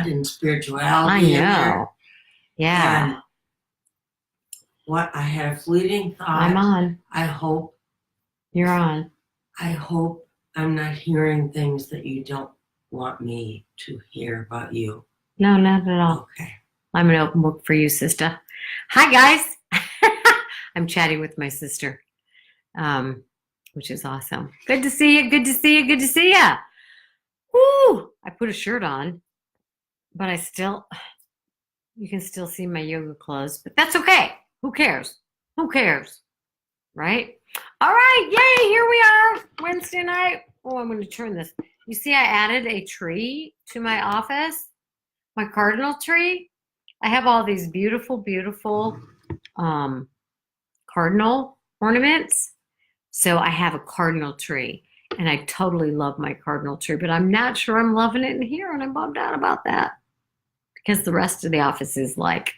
God and spirituality I in there. know. Yeah. And what I had a fleeting thought. I'm on. I hope You're on. I hope I'm not hearing things that you don't want me to hear about you. No, not at all. Okay. I'm an open book for you, sister. Hi, guys. I'm chatting with my sister, which is awesome. Good to see you. Good to see you. Good to see you. Woo! I put a shirt on, but you can still see my yoga clothes, but that's okay. Who cares? Who cares? Right? All right. Yay. Here we are. Wednesday night. Oh, I'm going to turn this. You see, I added a tree to my office, my cardinal tree. I have all these beautiful, beautiful cardinal ornaments. So I have a cardinal tree, and I totally love my cardinal tree, but I'm not sure I'm loving it in here, and I'm bummed out about that because the rest of the office is like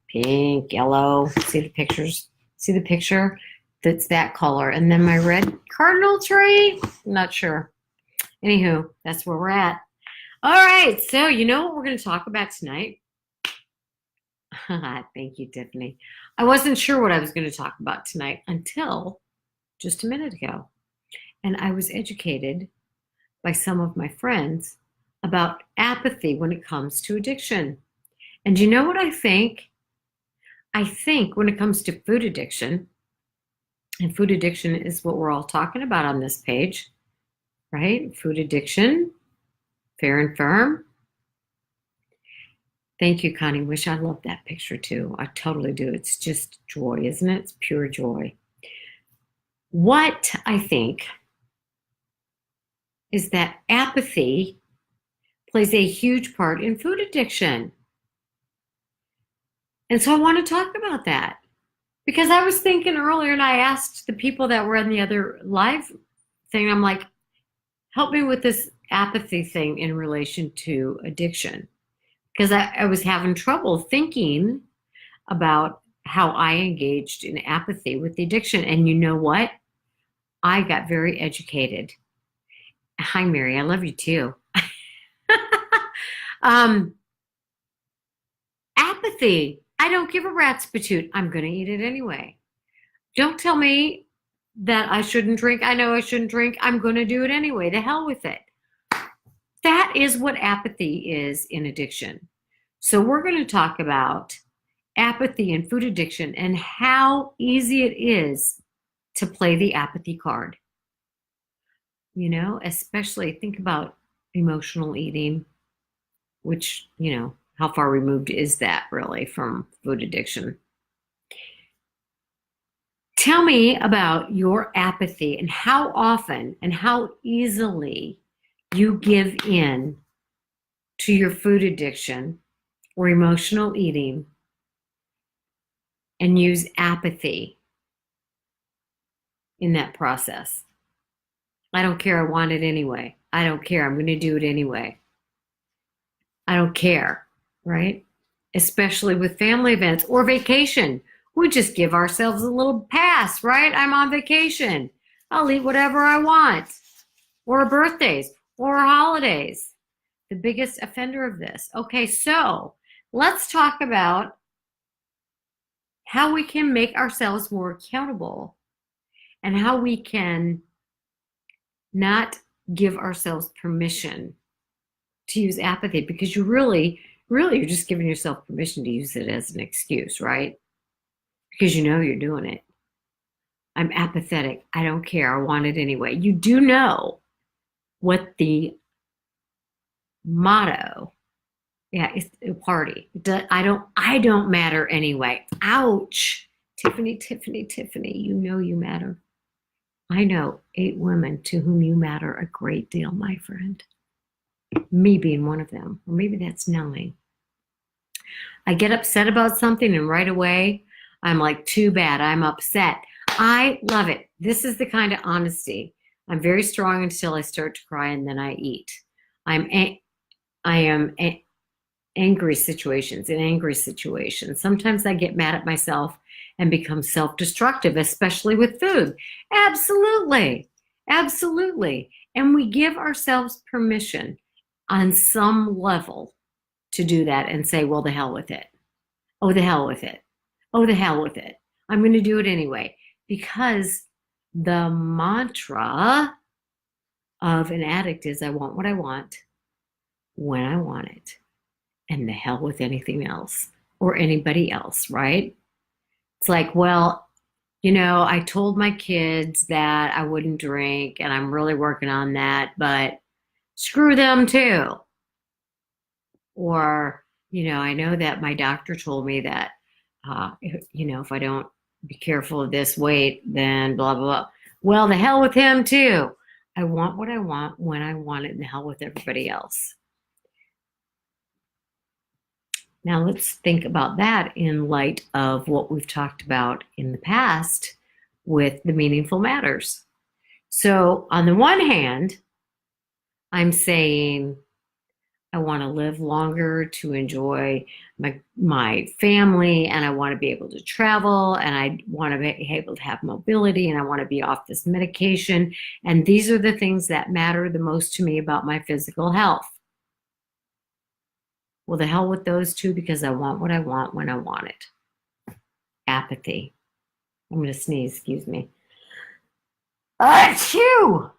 pink, yellow. See the pictures? See the picture? That's that color. And then my red cardinal tree, I'm not sure. Anywho, that's where we're at. All right, so you know what we're going to talk about tonight? Thank you, Tiffany. I wasn't sure what I was going to talk about tonight until just a minute ago. And I was educated by some of my friends about apathy when it comes to addiction. And you know what I think? I think when it comes to food addiction, and food addiction is what we're all talking about on this page, right? Food addiction, fair and firm. Thank you, Connie. Wish I loved that picture too. I totally do. It's just joy, isn't it? It's pure joy. What I think is that apathy plays a huge part in food addiction. And so I want to talk about that because I was thinking earlier, and I asked the people that were on the other live thing, I'm like, help me with this apathy thing in relation to addiction. Because I was having trouble thinking about how I engaged in apathy with the addiction. And you know what? I got very educated. Hi, Mary. I love you too. Apathy. I don't give a rat's patoot. I'm going to eat it anyway. Don't tell me that I shouldn't drink. I know I shouldn't drink. I'm going to do it anyway. The hell with it. That is what apathy is in addiction. So we're going to talk about apathy and food addiction and how easy it is to play the apathy card. You know, especially think about emotional eating, which, you know, how far removed is that really from food addiction? Tell me about your apathy and how often and how easily you give in to your food addiction or emotional eating and use apathy in that process. I don't care. I want it anyway. I don't care. I'm going to do it anyway. I don't care, right? Especially with family events or vacation. We just give ourselves a little pass, right? I'm on vacation. I'll eat whatever I want. Or birthdays or holidays. The biggest offender of this. Okay, so let's talk about how we can make ourselves more accountable and how we can not give ourselves permission to use apathy, because you really, you're just giving yourself permission to use it as an excuse, right? Because you know you're doing it. I'm apathetic. I don't care. I want it anyway. You do know what the motto, it's a party. I don't matter anyway. Ouch. Tiffany, you know you matter. I know 8 women to whom you matter a great deal, my friend. Me being one of them, or maybe that's 9. I get upset about something and right away I'm like, too bad, I'm upset. I love it. This is the kind of honesty. I'm very strong until I start to cry and then I eat. I am angry situations. Sometimes I get mad at myself and become self-destructive, especially with food. Absolutely. And we give ourselves permission. on some level to do that and say, well, the hell with it. Oh, the hell with it. Oh, the hell with it. I'm going to do it anyway. Because the mantra of an addict is I want what I want when I want it. And the hell with anything else or anybody else, right? It's like, well, I told my kids that I wouldn't drink and I'm really working on that, but screw them too. Or, I know that my doctor told me that, if I don't be careful of this weight, then blah, blah, blah. Well, the hell with him too. I want what I want when I want it, and the hell with everybody else. Now let's think about that in light of what we've talked about in the past with the meaningful matters. So on the one hand, I'm saying I want to live longer to enjoy my family, and I want to be able to travel, and I want to be able to have mobility, and I want to be off this medication. And these are the things that matter the most to me about my physical health. Well, the hell with those two, because I want what I want when I want it. Apathy. I'm going to sneeze, excuse me. Achoo!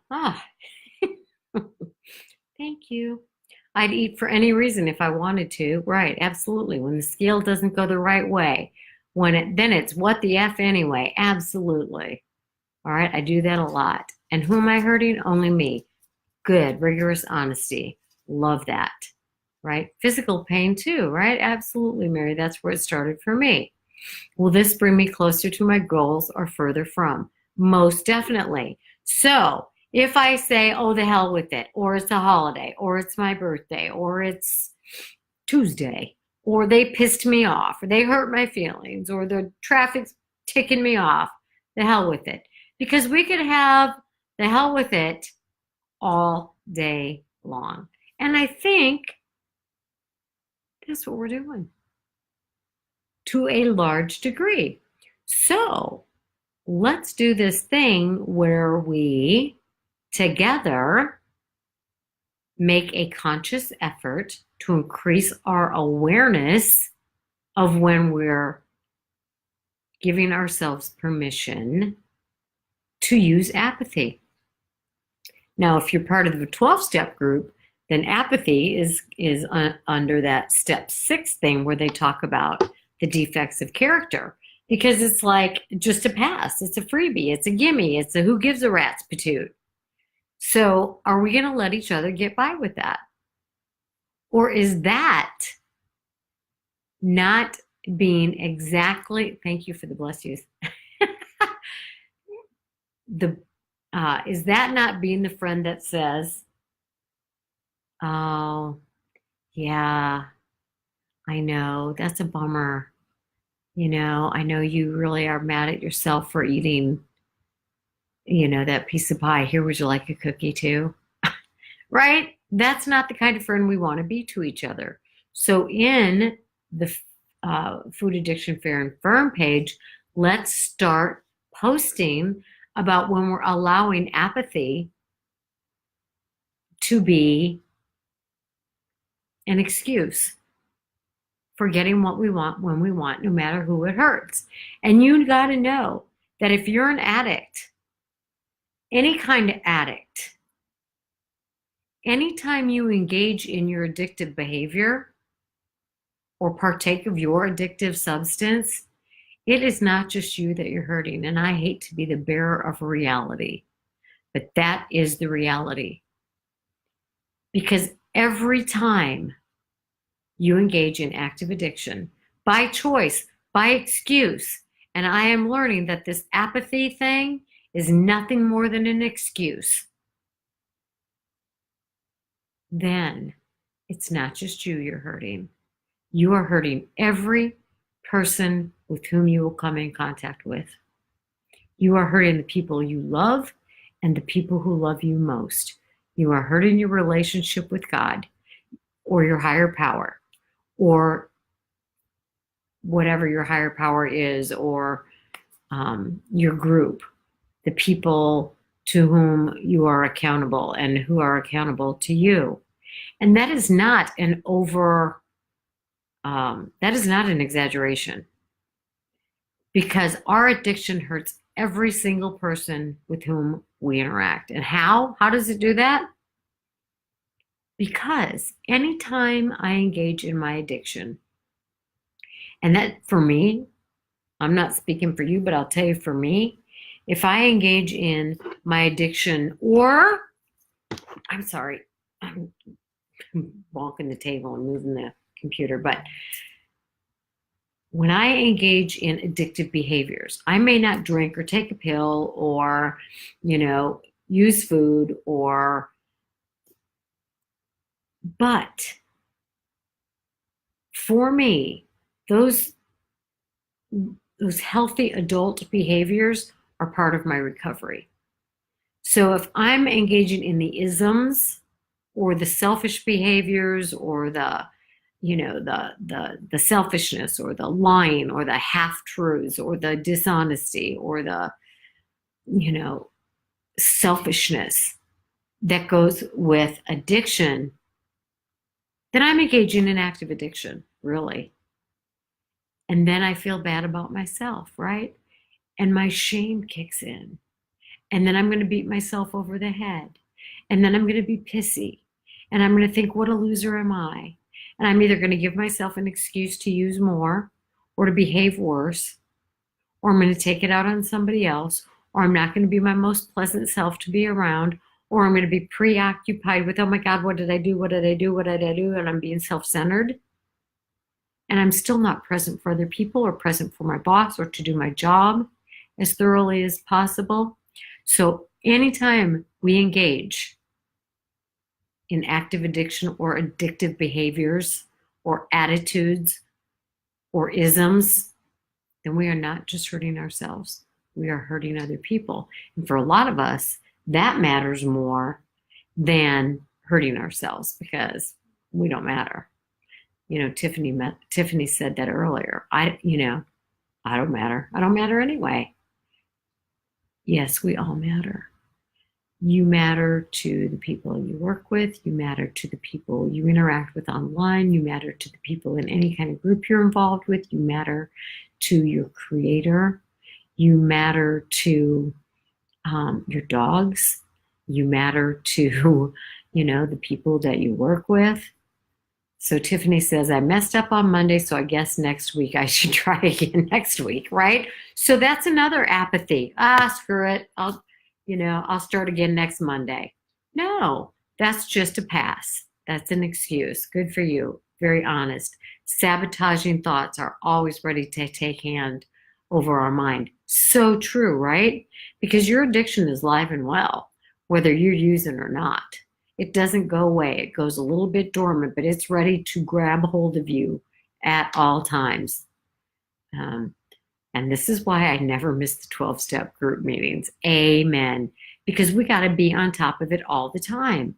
Thank you. I'd eat for any reason if I wanted to. Right, absolutely. When the scale doesn't go the right way, then it's what the F anyway. Absolutely. All right, I do that a lot. And who am I hurting? Only me. Good, rigorous honesty. Love that. Right? Physical pain too, right? Absolutely, Mary. That's where it started for me. Will this bring me closer to my goals or further from? Most definitely. So if I say, oh, the hell with it, or it's a holiday, or it's my birthday, or it's Tuesday, or they pissed me off, or they hurt my feelings, or the traffic's ticking me off, the hell with it. Because we could have the hell with it all day long. And I think that's what we're doing to a large degree. So let's do this thing where we together make a conscious effort to increase our awareness of when we're giving ourselves permission to use apathy. Now, if you're part of the 12-step group, then apathy is under that step 6 thing where they talk about the defects of character, because it's like just a pass. It's a freebie. It's a gimme. It's a who gives a rat's patoot. So are we going to let each other get by with that? Or is that not being exactly, thank you for the bless yous, is that not being the friend that says, oh, yeah, I know, that's a bummer. I know you really are mad at yourself for eating, that piece of pie. Here, would you like a cookie too? Right? That's not the kind of friend we want to be to each other. So in the Food Addiction Fair and Firm page, let's start posting about when we're allowing apathy to be an excuse for getting what we want when we want, no matter who it hurts. And you got to know that if you're an addict, any kind of addict, anytime you engage in your addictive behavior or partake of your addictive substance, it is not just you that you're hurting. And I hate to be the bearer of reality, but that is the reality. Because every time you engage in active addiction, by choice, by excuse, and I am learning that this apathy thing is nothing more than an excuse, then it's not just you you're hurting. You are hurting every person with whom you will come in contact with. You are hurting the people you love and the people who love you most. You are hurting your relationship with God or your higher power or whatever your higher power is, or your group, the people to whom you are accountable and who are accountable to you. And that is not an that is not an exaggeration, because our addiction hurts every single person with whom we interact. And how? How does it do that? Because anytime I engage in my addiction, and that for me, I'm not speaking for you, but I'll tell you for me, if I engage in my addiction, or I'm sorry, I'm bonking the table and moving the computer, but when I engage in addictive behaviors, I may not drink or take a pill or, use food but for me, those healthy adult behaviors are part of my recovery. So if I'm engaging in the isms or the selfish behaviors or the selfishness or the lying or the half truths or the dishonesty or the selfishness that goes with addiction, then I'm engaging in active addiction, really. And then I feel bad about myself, right? And my shame kicks in. And then I'm going to beat myself over the head. And then I'm going to be pissy. And I'm going to think, what a loser am I? And I'm either going to give myself an excuse to use more or to behave worse, or I'm going to take it out on somebody else, or I'm not going to be my most pleasant self to be around, or I'm going to be preoccupied with, oh my God, what did I do? What did I do? What did I do? And I'm being self-centered. And I'm still not present for other people or present for my boss or to do my job as thoroughly as possible. So anytime we engage in active addiction or addictive behaviors or attitudes or isms, then we are not just hurting ourselves. We are hurting other people. And for a lot of us, that matters more than hurting ourselves because we don't matter. Tiffany said that earlier. I don't matter. I don't matter anyway. Yes, we all matter. You matter to the people you work with. You matter to the people you interact with online. You matter to the people in any kind of group you're involved with. You matter to your creator. You matter to your dogs. You matter to, the people that you work with. So Tiffany says, I messed up on Monday, so I guess next week I should try again next week, right? So that's another apathy. Screw it. I'll start again next Monday. No, that's just a pass. That's an excuse. Good for you. Very honest. Sabotaging thoughts are always ready to take hand over our mind. So true, right? Because your addiction is live and well, whether you're using or not. It doesn't go away. It goes a little bit dormant, but it's ready to grab hold of you at all times. And this is why I never miss the 12-step group meetings. Amen. Because we got to be on top of it all the time.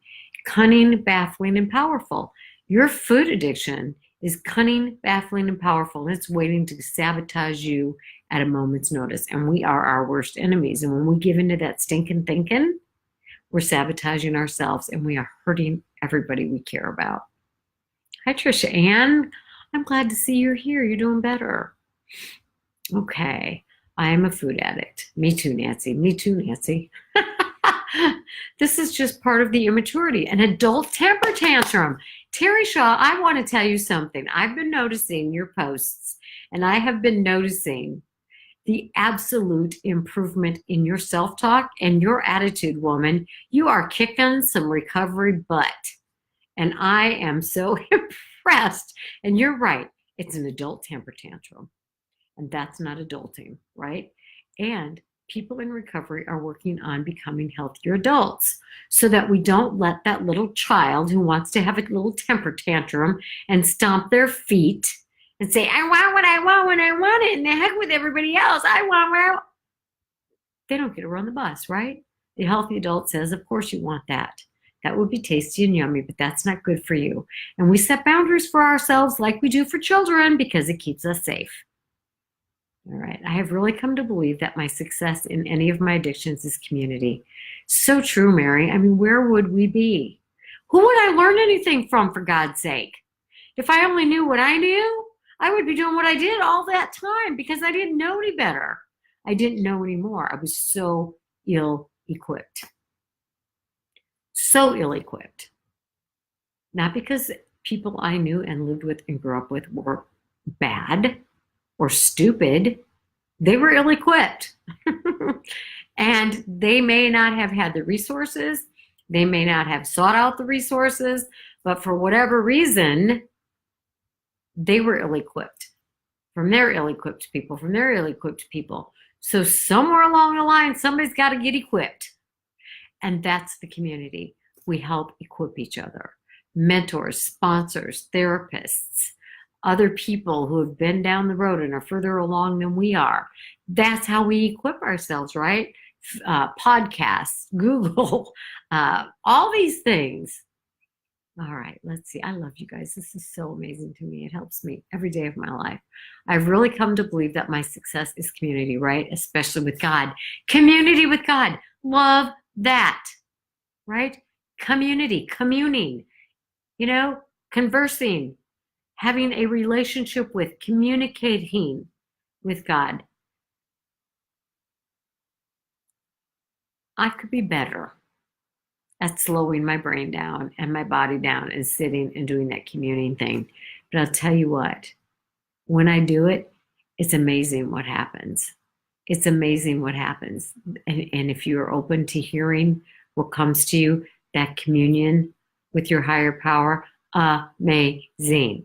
Cunning, baffling, and powerful. Your food addiction is cunning, baffling, and powerful. And it's waiting to sabotage you at a moment's notice. And we are our worst enemies. And when we give into that stinking thinking, we're sabotaging ourselves and we are hurting everybody we care about. Hi, Trisha Ann. I'm glad to see you're here. You're doing better. Okay. I am a food addict. Me too, Nancy. Me too, Nancy. This is just part of the immaturity, an adult temper tantrum. Terry Shaw, I want to tell you something. I've been noticing your posts, and I have been noticing the absolute improvement in your self-talk and your attitude, woman. You are kicking some recovery butt. And I am so impressed. And you're right. It's an adult temper tantrum. And that's not adulting, right? And people in recovery are working on becoming healthier adults so that we don't let that little child who wants to have a little temper tantrum and stomp their feet and say, I want what I want when I want it, and the heck with everybody else. I want what I want. They don't get to run the bus, right? The healthy adult says, of course you want that. That would be tasty and yummy, but that's not good for you. And we set boundaries for ourselves like we do for children because it keeps us safe. All right. I have really come to believe that my success in any of my addictions is community. So true, Mary. I mean, where would we be? Who would I learn anything from, for God's sake? If I only knew what I knew, I would be doing what I did all that time because I didn't know any better. I didn't know anymore. I was so ill-equipped. So ill-equipped. Not because people I knew and lived with and grew up with were bad or stupid. They were ill-equipped. And they may not have had the resources. They may not have sought out the resources, but for whatever reason, they were ill-equipped from their ill-equipped people. So somewhere along the line, somebody's got to get equipped. And that's the community. We help equip each other. Mentors, sponsors, therapists, other people who have been down the road and are further along than we are. That's how we equip ourselves, right? Podcasts, Google, all these things. All right, let's see. I love you guys. This is so amazing to me. It helps me every day of my life. I've really come to believe that my success is community, right? Especially with God. Community with God. Love that, right? Community, communing, conversing, having a relationship with, communicating with God. I could be better at slowing my brain down and my body down and sitting and doing that communing thing. But I'll tell you what, when I do it, it's amazing what happens. It's amazing what happens. And if you're open to hearing what comes to you, that communion with your higher power, amazing.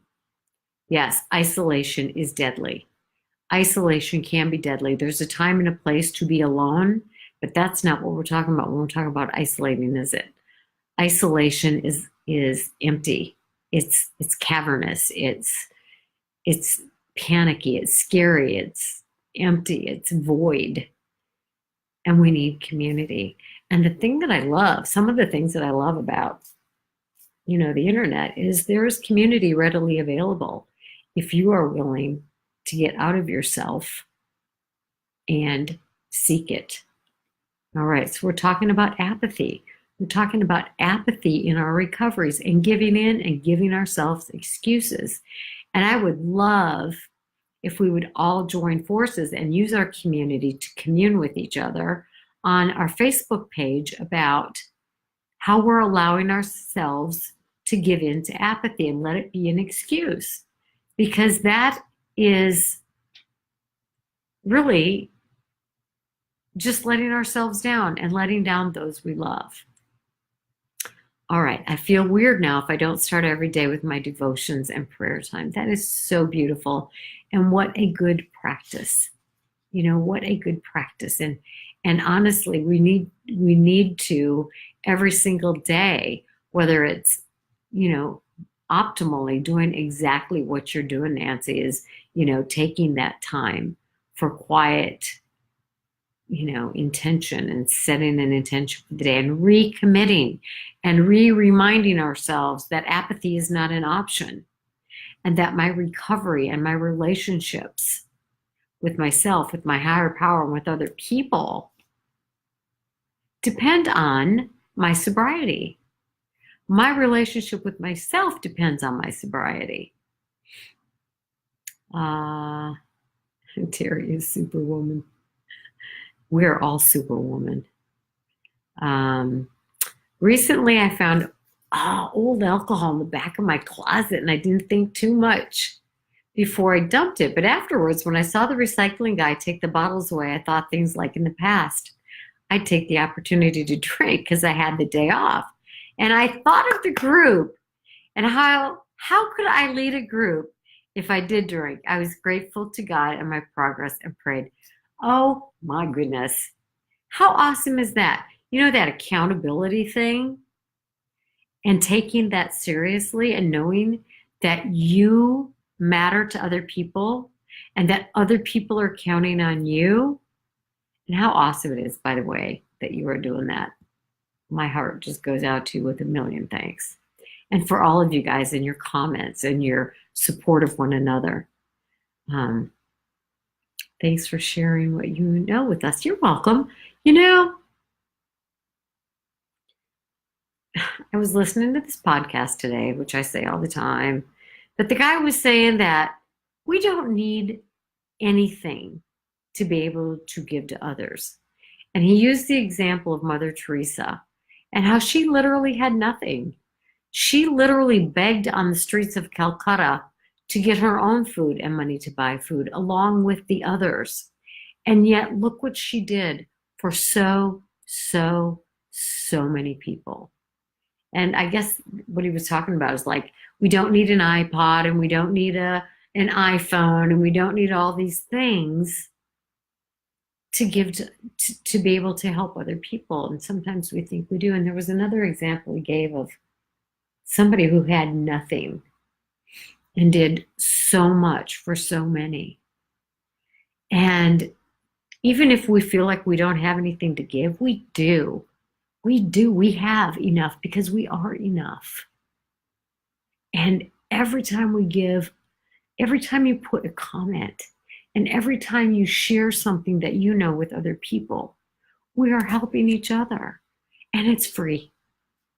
Yes, isolation is deadly. Isolation can be deadly. There's a time and a place to be alone, but that's not what we're talking about when we're talking about isolating, is it? Isolation is empty. It's cavernous. It's panicky. It's scary. It's empty. It's void. And we need community. And the thing that I love, some of the things that I love about, the internet is there is community readily available if you are willing to get out of yourself and seek it. All right, so we're talking about apathy. We're talking about apathy in our recoveries and giving in and giving ourselves excuses. And I would love if we would all join forces and use our community to commune with each other on our Facebook page about how we're allowing ourselves to give in to apathy and let it be an excuse. Because that is really just letting ourselves down and letting down those we love. All right, I feel weird now if I don't start every day with my devotions and prayer time. That is so beautiful. And what a good practice. What a good practice. And honestly, we need to every single day, whether it's, optimally doing exactly what you're doing, Nancy, is, taking that time for quiet, intention and setting an intention for the day and recommitting and reminding ourselves that apathy is not an option and that my recovery and my relationships with myself, with my higher power, and with other people depend on my sobriety. My relationship with myself depends on my sobriety. Terry is superwoman. We're all superwoman. Recently, I found old alcohol in the back of my closet, and I didn't think too much before I dumped it. But afterwards, when I saw the recycling guy take the bottles away, I thought things like in the past, I'd take the opportunity to drink because I had the day off. And I thought of the group and how could I lead a group if I did drink? I was grateful to God and my progress and prayed. Oh my goodness. How awesome is that? That accountability thing and taking that seriously and knowing that you matter to other people and that other people are counting on you. And how awesome it is, by the way, that you are doing that. My heart just goes out to you with a million thanks. And for all of you guys and your comments and your support of one another. Thanks for sharing what you know with us. You're welcome. I was listening to this podcast today, which I say all the time, but the guy was saying that we don't need anything to be able to give to others. And he used the example of Mother Teresa and how she literally had nothing. She literally begged on the streets of Calcutta to get her own food and money to buy food along with the others. And yet, look what she did for so, so, so many people. And I guess what he was talking about is like, we don't need an iPod and we don't need an iPhone and we don't need all these things to give to be able to help other people. And sometimes we think we do. And there was another example he gave of somebody who had nothing and did so much for so many. And even if we feel like we don't have anything to give, we do. We do. We have enough because we are enough. And every time we give, every time you put a comment, and every time you share something that you know with other people, we are helping each other. And it's free.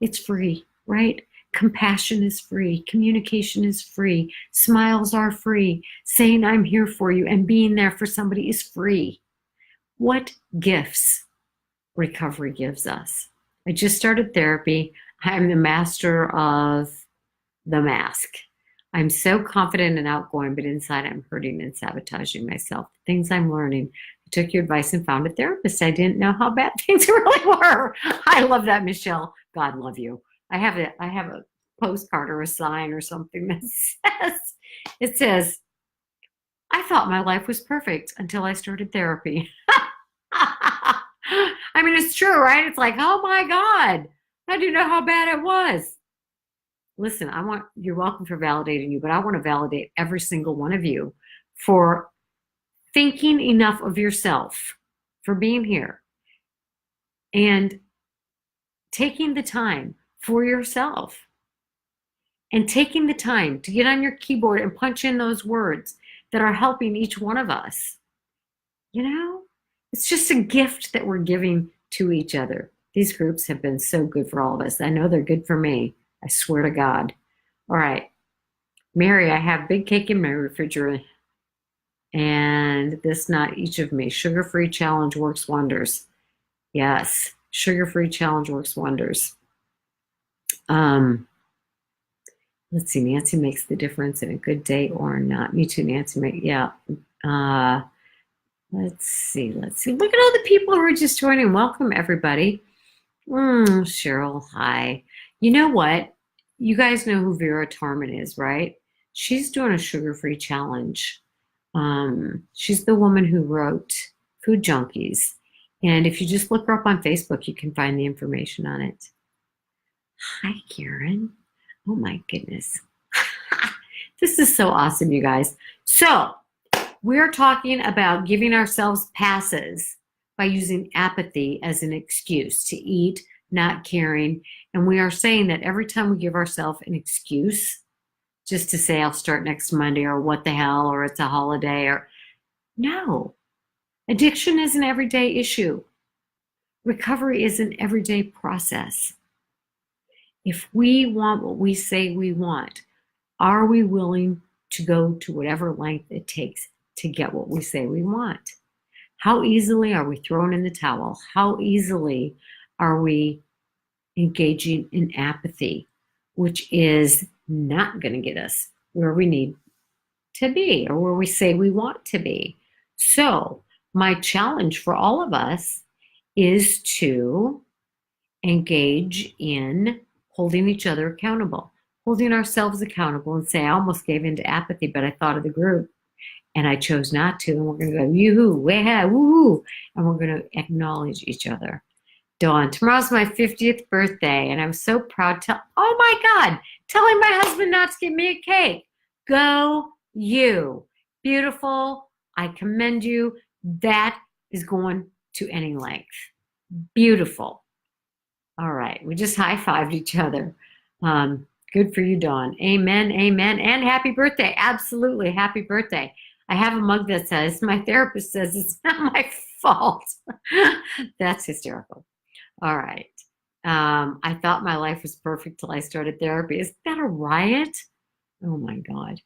It's free, right? Compassion is free. Communication is free. Smiles are free. Saying I'm here for you and being there for somebody is free. What gifts recovery gives us? I just started therapy. I'm the master of the mask. I'm so confident and outgoing, but inside I'm hurting and sabotaging myself. The things I'm learning. I took your advice and found a therapist. I didn't know how bad things really were. I love that, Michelle. God love you. I have a postcard or a sign or something that says, I thought my life was perfect until I started therapy. I mean, it's true, right? It's like, oh my God, I didn't know how bad it was. Listen, you're welcome for validating you, but I want to validate every single one of you for thinking enough of yourself, for being here and taking the time for yourself and taking the time to get on your keyboard and punch in those words that are helping each one of us. You know, it's just a gift that we're giving to each other. These groups have been so good for all of us. I know they're good for me. I swear to God. All right. Mary, I have big cake in my refrigerator. And this not each of me. Sugar-free challenge works wonders. Yes. Sugar-free challenge works wonders. Let's see. Nancy makes the difference in a good day or not. Me too, Nancy. Yeah. Let's see. Look at all the people who are just joining. Welcome, everybody. Cheryl, hi. You know what? You guys know who Vera Tarman is, right? She's doing a sugar-free challenge. She's the woman who wrote Food Junkies. And if you just look her up on Facebook, you can find the information on it. Hi, Karen. Oh, my goodness. This is so awesome, you guys. So we're talking about giving ourselves passes by using apathy as an excuse to eat, not caring. And we are saying that every time we give ourselves an excuse, just to say I'll start next Monday or what the hell or it's a holiday or no. Addiction is an everyday issue. Recovery is an everyday process. If we want what we say we want, are we willing to go to whatever length it takes to get what we say we want? How easily are we thrown in the towel? How easily are we engaging in apathy, which is not going to get us where we need to be or where we say we want to be? So my challenge for all of us is to engage in holding each other accountable, holding ourselves accountable and say, I almost gave into apathy, but I thought of the group and I chose not to. And we're going to go, yoo-hoo, yeah, woo-hoo. And we're going to acknowledge each other. Dawn, tomorrow's my 50th birthday, and I'm so proud to, oh my God, telling my husband not to give me a cake. Go you. Beautiful. I commend you. That is going to any length. Beautiful. All right. We just high-fived each other. Good for you, Dawn. Amen, amen, and happy birthday. Absolutely, happy birthday. I have a mug that says, my therapist says it's not my fault. That's hysterical. All right. I thought my life was perfect till I started therapy. Is that a riot? Oh my God.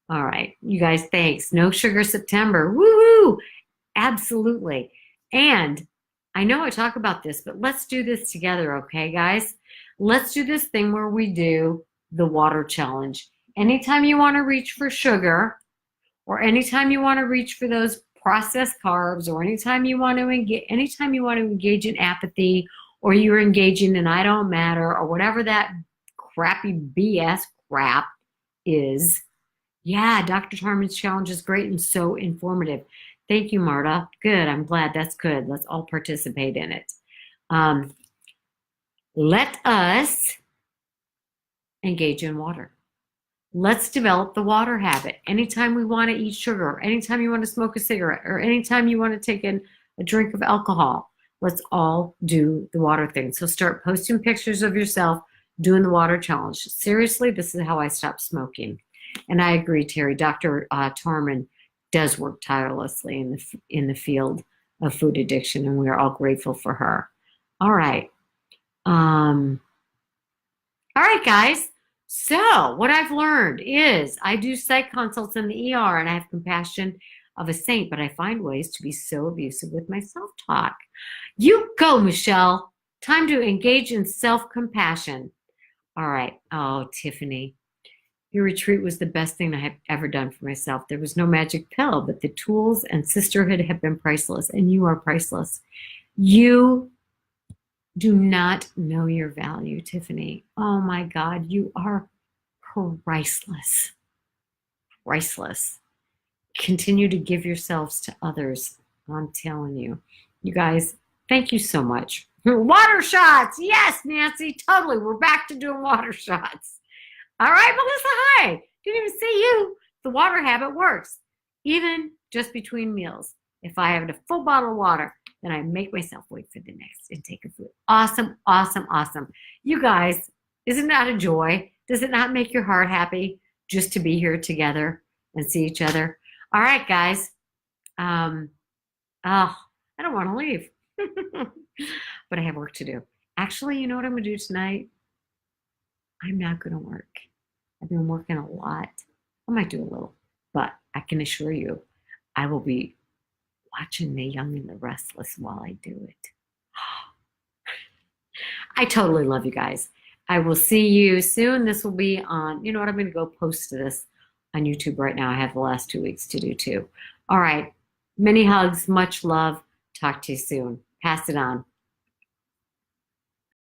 All right. You guys, thanks. No sugar September. Woohoo! Absolutely. And I know I talk about this, but let's do this together, okay, guys? Let's do this thing where we do the water challenge. Anytime you want to reach for sugar, or anytime you want to reach for those processed carbs, or anytime you want to engage in apathy, or you're engaging in I don't matter, or whatever that crappy BS crap is. Yeah, Dr. Tarman's challenge is great and so informative. Thank you, Marta. Good. I'm glad. That's good. Let's all participate in it. Let us engage in water. Let's develop the water habit. Anytime we want to eat sugar, or anytime you want to smoke a cigarette, or anytime you want to take in a drink of alcohol, let's all do the water thing. So start posting pictures of yourself doing the water challenge. Seriously, this is how I stopped smoking. And I agree, Terry. Dr. Tarman does work tirelessly in the field of food addiction, and we are all grateful for her. All right. All right, guys. So what I've learned is I do psych consults in the ER, and I have compassion of a saint, but I find ways to be so abusive with my self-talk. You go, Michelle. Time to engage in self-compassion. All right. Oh, Tiffany. Your retreat was the best thing I have ever done for myself. There was no magic pill, but the tools and sisterhood have been priceless, and you are priceless. You do not know your value, Tiffany. Oh my God, you are priceless. Priceless. Continue to give yourselves to others. I'm telling you. You guys, thank you so much. Water shots. Yes, Nancy, totally. We're back to doing water shots. All right, Melissa, hi. Didn't even see you. The water habit works. Even just between meals. If I have a full bottle of water, then I make myself wait for the next intake of food. Awesome, awesome, awesome. You guys, isn't that a joy? Does it not make your heart happy just to be here together and see each other? All right, guys. I don't want to leave, but I have work to do. Actually, you know what I'm going to do tonight? I'm not going to work. I've been working a lot. I might do a little, but I can assure you, I will be watching The Young and the Restless while I do it. I totally love you guys. I will see you soon. This will be on, you know what, I'm going to go post this on YouTube right now. I have the last 2 weeks to do too. All right. Many hugs, much love. Talk to you soon. Pass it on.